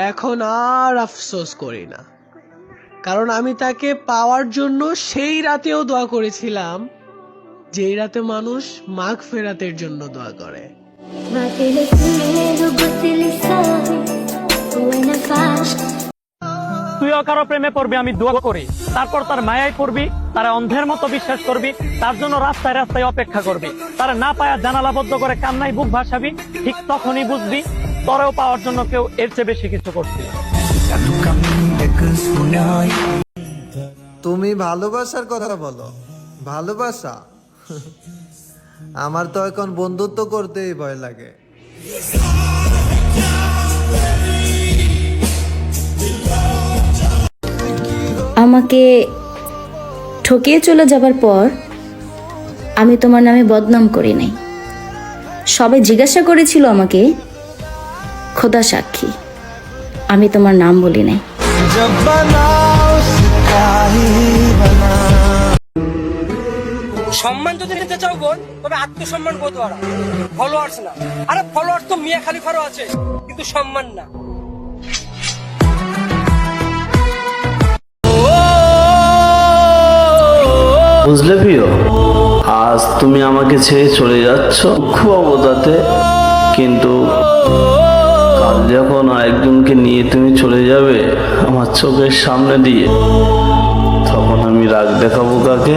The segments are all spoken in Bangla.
এখন আর আফসোস করি না, কারণ আমি তাকে পাওয়ার জন্য সেই রাতেও দোয়া করেছিলাম যেই রাতে মানুষ মাগফিরাতের জন্য দোয়া করে। তুইও কারো প্রেমে পড়বি, আমি দোয়া করি, তারপর তার মায়ায় পড়বি, তারা অন্ধের মতো বিশ্বাস করবি, তার জন্য রাস্তায় রাস্তায় অপেক্ষা করবি, তারা না পায়া জানালা বদ্ধ করে কান্নায় বুক ভাসাবি। ঠিক তখনই বুঝবি তোরেও পাওয়ার জন্য কেউ এর চেয়ে বেশি কিছু করছে। তুমি ভালোবাসার কথা বলো, ভালোবাসা? আমার তো এখন বন্ধুত্ব করতেই ভয় লাগে। আমাকে ঠকিয়ে চলে যাবার পর আমি তোমার নামে বদনাম করি নাই। সবাই জিজ্ঞাসা করেছিল আমাকে, খোদা সাক্ষী আমি তোমার নাম বলি নাই। সম্মান যদি নিতে চাও বোন, তবে আত্মসম্মান বোধ করা, ফলোয়ার্স না। আরে ফলোয়ার্স তো মিয়া খালিফারও আছে, কিন্তু সম্মান না। বুঝলে প্রিয়, আজ তুমি আমাকে ছেড়ে চলে যাচ্ছ খুব অবদাতে, কিন্তু কাল যখন আরেকজনকে নিয়ে তুমি চলে যাবে আমার চোখের সামনে দিয়ে, তখন আমি রাগ দেখাবো কাকে?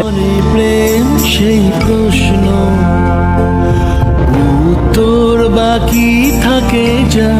প্রেম সেই প্রশ্ন উত্তর বাকি থাকে যা।